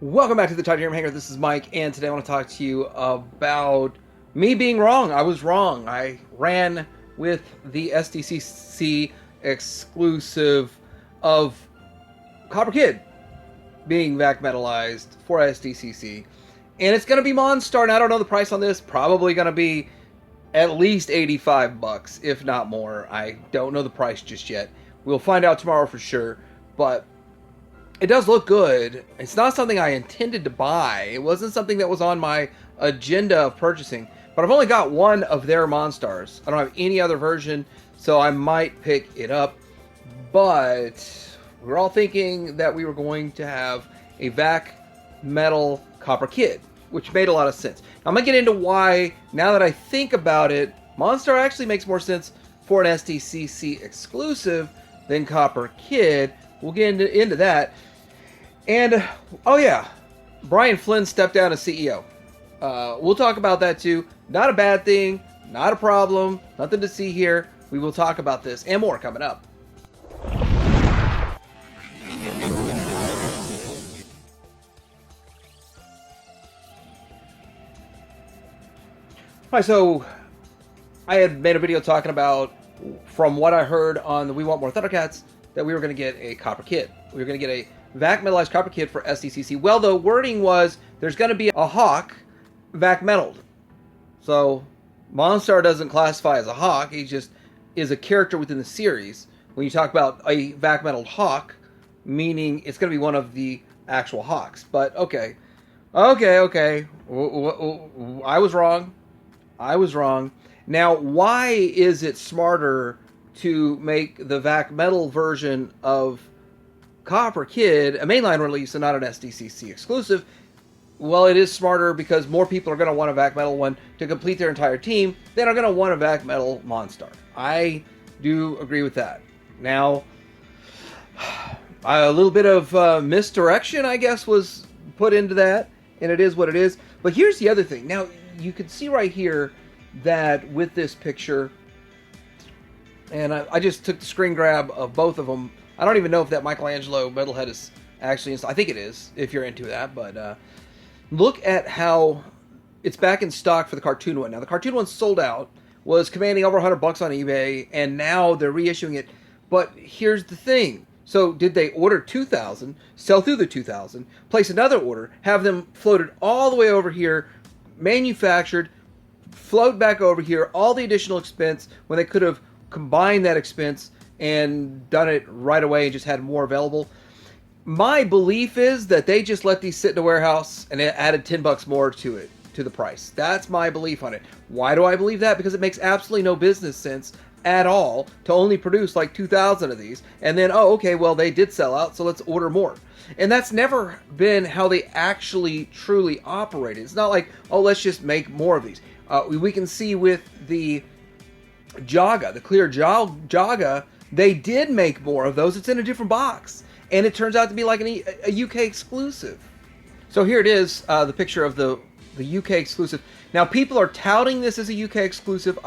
Welcome back to the Titanium Hangar. This is Mike, and today I want to talk to you about me being wrong. I was wrong. I ran with the Sdcc exclusive of Copper Kid being back metalized for Sdcc, and it's going to be Monstar. And I don't know the price on this. Probably going to be at least $85, if not more. I don't know the price just yet. We'll find out tomorrow for sure, but it does look good. It's not something I intended to buy. It wasn't something that was on my agenda of purchasing. But I've only got one of their Monstars. I don't have any other version, so I might pick it up. But we're all thinking that we were going to have a VAC Metal Copper Kid, which made a lot of sense. Now, I'm going to get into why, now that I think about it, Monstar actually makes more sense for an Sdcc exclusive than Copper Kid. We'll get into that. And, oh yeah, Brian Flynn stepped down as CEO. We'll talk about that too. Not a bad thing, not a problem, nothing to see here. We will talk about this and more coming up. Alright, so I had made a video talking about, from what I heard on the We Want More Thundercats, that we were going to get a Copper Kid. We were going to get a VAC metalized Copper Kid for Sdcc. Well, the wording was there's going to be a Hawk VAC metaled. So Monstar doesn't classify as a Hawk. He just is a character within the series. When you talk about a VAC metaled Hawk, meaning it's going to be one of the actual Hawks. But okay. I was wrong. Now, why is it smarter to make the VAC metal version of Copper Kid a mainline release and not an Sdcc exclusive? Well, it is smarter because more people are going to want a VAC metal one to complete their entire team than are going to want a VAC metal Monstar. I do agree with that. Now, a little bit of misdirection, I guess, was put into that, and it is what it is. But here's the other thing. Now, you can see right here that with this picture, and I just took the screen grab of both of them. I don't even know if that Michelangelo metalhead is actually installed. I think it is, if you're into that. But look at how it's back in stock for the cartoon one. Now, the cartoon one sold out, was commanding over $100 on eBay, and now they're reissuing it. But here's the thing. So did they order 2,000, sell through the 2,000, place another order, have them floated all the way over here, manufactured, float back over here, all the additional expense when they could have combined that expense and done it right away and just had more available? My belief is that they just let these sit in a warehouse and added $10 more to it, to the price. That's my belief on it. Why do I believe that? Because it makes absolutely no business sense at all to only produce like 2,000 of these and then, oh, okay, well, they did sell out, so let's order more. And that's never been how they actually truly operated. It's not like, oh, let's just make more of these. We can see with the Jaga, the clear Jaga, they did make more of those. It's in a different box. And it turns out to be like a UK exclusive. So here it is, the picture of the UK exclusive. Now, people are touting this as a UK exclusive.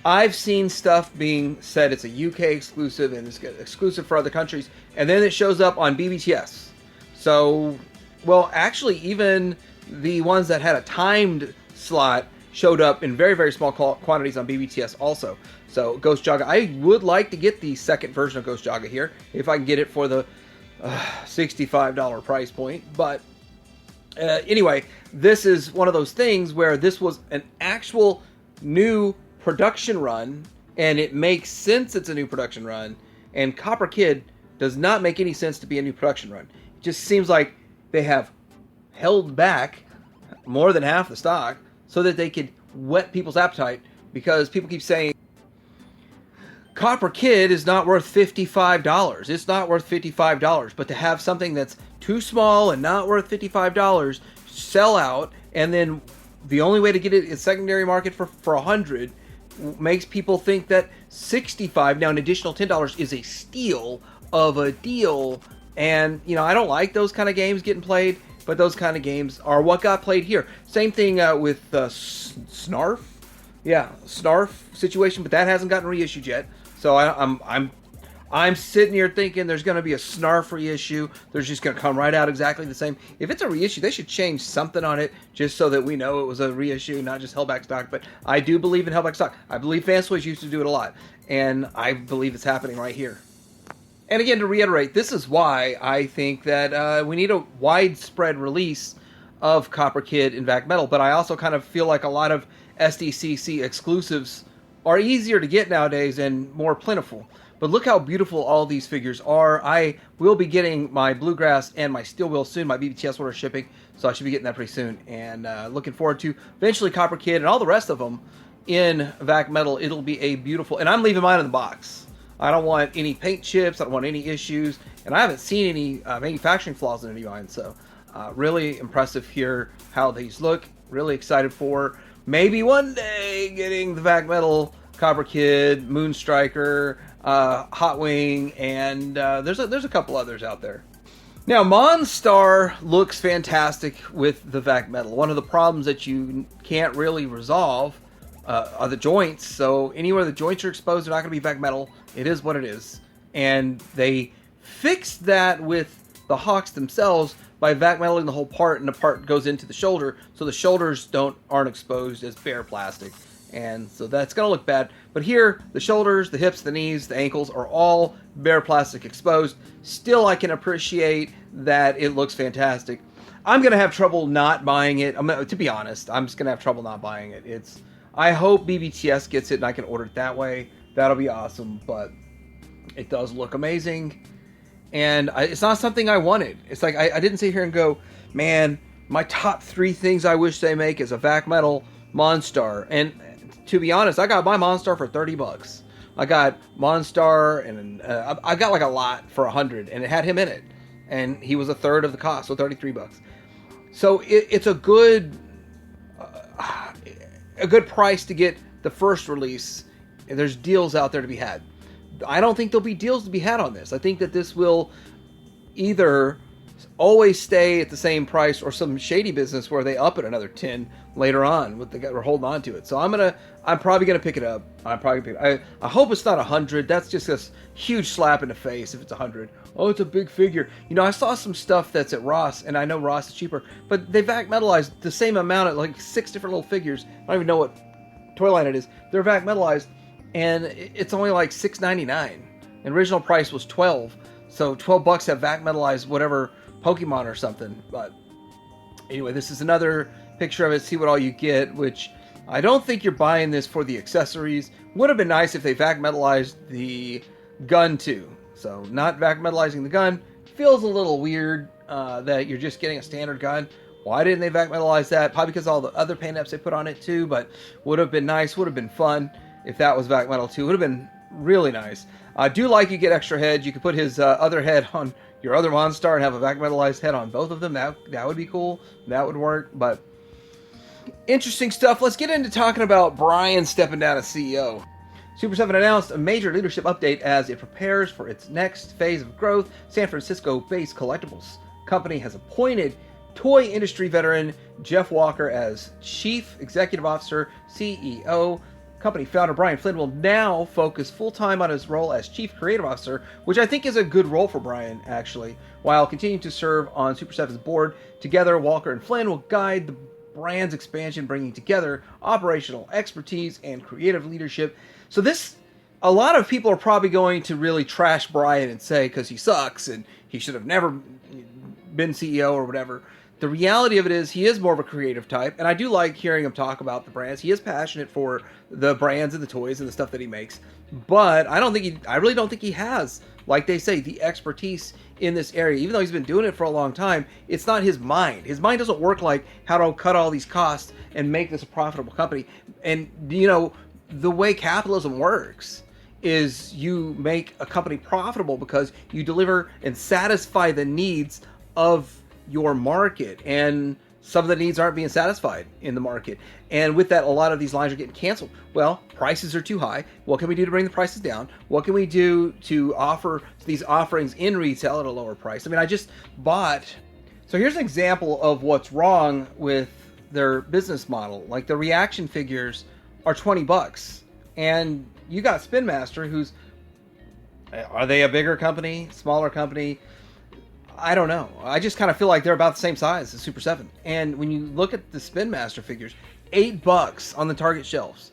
I've seen stuff being said it's a UK exclusive and it's exclusive for other countries. And then it shows up on BBTS. So, well, actually, even the ones that had a timed slot showed up in very, very small quantities on BBTS also. So, Ghost Jaga. I would like to get the second version of Ghost Jaga here, if I can get it for the $65 price point. But anyway, this is one of those things where this was an actual new production run, and it makes sense it's a new production run, and Copper Kid does not make any sense to be a new production run. It just seems like they have held back more than half the stock so that they could whet people's appetite, because people keep saying Copper Kid is not worth $55. It's not worth $55. But to have something that's too small and not worth $55 sell out, and then the only way to get it in secondary market for $100 makes people think that $65, now an additional $10, is a steal of a deal. And, you know, I don't like those kind of games getting played, but those kind of games are what got played here. Same thing with Snarf. Yeah, Snarf situation, but that hasn't gotten reissued yet. So I'm sitting here thinking there's going to be a snarf reissue. They're just going to come right out exactly the same. If it's a reissue, they should change something on it just so that we know it was a reissue, not just held back stock. But I do believe in held back stock. I believe Fansways used to do it a lot. And I believe it's happening right here. And again, to reiterate, this is why I think that we need a widespread release of Copper Kid in Vac Metal. But I also kind of feel like a lot of Sdcc exclusives are easier to get nowadays and more plentiful. But look how beautiful all these figures are. I will be getting my Bluegrass and my Steel Wheel soon. My BBTS order shipping, so I should be getting that pretty soon. And looking forward to eventually Copper Kid and all the rest of them in Vac Metal. It'll be a beautiful... And I'm leaving mine in the box. I don't want any paint chips. I don't want any issues. And I haven't seen any manufacturing flaws in any of mine. So really impressive here how these look. Really excited for maybe one day getting the Vac Metal Copper Kid, Moonstriker, Hot Wing, and there's a couple others out there. Now, Monstar looks fantastic with the Vac Metal. One of the problems that you can't really resolve are the joints. So anywhere the joints are exposed, they're not going to be Vac Metal. It is what it is. And they fixed that with the Hawks themselves by Vac Metaling the whole part, and the part goes into the shoulder, so the shoulders aren't exposed as bare plastic. And so that's going to look bad. But here, the shoulders, the hips, the knees, the ankles are all bare plastic exposed. Still, I can appreciate that it looks fantastic. I'm going to have trouble not buying it. To be honest, I'm just going to have trouble not buying it. I hope BBTS gets it and I can order it that way. That'll be awesome. But it does look amazing. And it's not something I wanted. It's like I didn't sit here and go, man, my top 3 things I wish they make is a Vac Metal Monstar. And to be honest, I got my Monstar for $30. I got Monstar, and I got like a lot for $100, and it had him in it, and he was a third of the cost, so $33. So it's a good price to get the first release. There's deals out there to be had. I don't think there'll be deals to be had on this. I think that this will either always stay at the same price or some shady business where they up it another 10 later on with the guy we're holding on to it. So I'm probably gonna pick it up. I hope it's not 100. That's just a huge slap in the face if it's 100. Oh, it's a big figure. You know, I saw some stuff that's at Ross, and I know Ross is cheaper, but they Vac Metalized the same amount of like 6 different little figures. I don't even know what toy line it is. They're Vac Metalized, and it's only like $6.99. And original price was $12. So $12 have Vac Metalized whatever Pokemon or something. But anyway, this is another picture of it. See what all you get, which I don't think you're buying this for the accessories. Would have been nice if they Vac Metalized the gun too. So not Vac Metalizing the gun feels a little weird that you're just getting a standard gun. Why didn't they Vac Metalize that? Probably because of all the other paint apps they put on it too. But would have been nice. Would have been fun if that was Vac Metal too. Would have been really nice. I do like you get extra heads. You could put his other head on your other Monstar and have a Vac Metalized head on both of them. That would be cool. That would work. But interesting stuff. Let's get into talking about Brian stepping down as CEO. Super 7 announced a major leadership update as it prepares for its next phase of growth. San Francisco-based collectibles company has appointed toy industry veteran Jeff Walker as Chief Executive Officer, CEO. Company founder Brian Flynn will now focus full-time on his role as Chief Creative Officer, which I think is a good role for Brian, actually, while continuing to serve on Super 7's board. Together, Walker and Flynn will guide the brand's expansion, bringing together operational expertise and creative leadership. So a lot of people are probably going to really trash Brian and say, because he sucks and he should have never been CEO or whatever. The reality of it is he is more of a creative type, and I do like hearing him talk about the brands. He is passionate for the brands and the toys and the stuff that he makes, but I really don't think he has, like they say, the expertise in this area. Even though he's been doing it for a long time, it's not his mind. His mind doesn't work like how to cut all these costs and make this a profitable company. And, you know, the way capitalism works is you make a company profitable because you deliver and satisfy the needs of your market, and some of the needs aren't being satisfied in the market, and with that a lot of these lines are getting canceled. Well, prices are too high. What can we do to bring the prices down? What can we do to offer these offerings in retail at a lower price? I mean, I just bought, so here's an example of what's wrong with their business model. Like the reaction figures are $20, and you got Spin Master, who's Are they a bigger company, smaller company? I don't know. I just kind of feel like they're about the same size as Super 7. And when you look at the Spin Master figures, $8 on the Target shelves.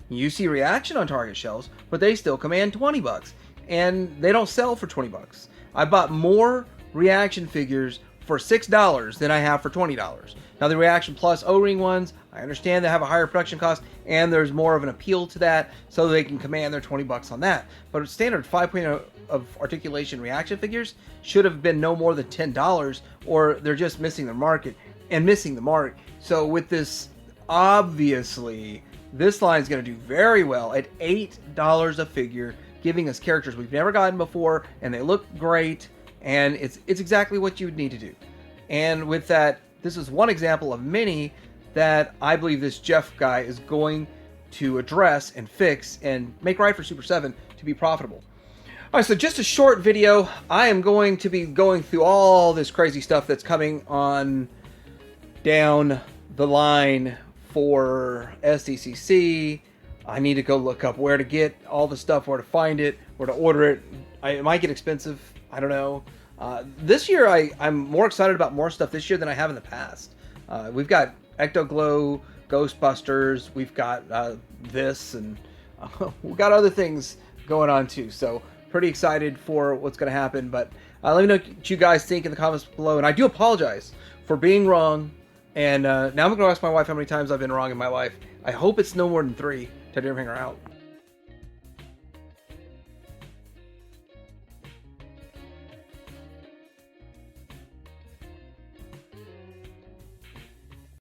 You see Reaction on Target shelves, but they still command $20. And they don't sell for $20. I bought more Reaction figures for $6 than I have for $20. Now the Reaction Plus O-Ring ones, I understand they have a higher production cost and there's more of an appeal to that, so they can command their $20 on that. But standard 5.0 of articulation Reaction figures should have been no more than $10, or they're just missing the market and missing the mark. So with this, obviously, this line is going to do very well at $8 a figure, giving us characters we've never gotten before, and they look great, and it's exactly what you would need to do. And with that, this is one example of many that I believe this Jeff guy is going to address and fix and make right for Super 7 to be profitable. Alright, so just a short video. I am going to be going through all this crazy stuff that's coming on down the line for Sdcc. I need to go look up where to get all the stuff, where to find it, where to order it. It might get expensive. I don't know. This year, I'm more excited about more stuff this year than I have in the past. We've got Ectoglow, Ghostbusters. We've got this, and we've got other things going on too. So pretty excited for what's going to happen. But let me know what you guys think in the comments below. And I do apologize for being wrong. And now I'm going to ask my wife how many times I've been wrong in my life. I hope it's no more than 3 to hang her out.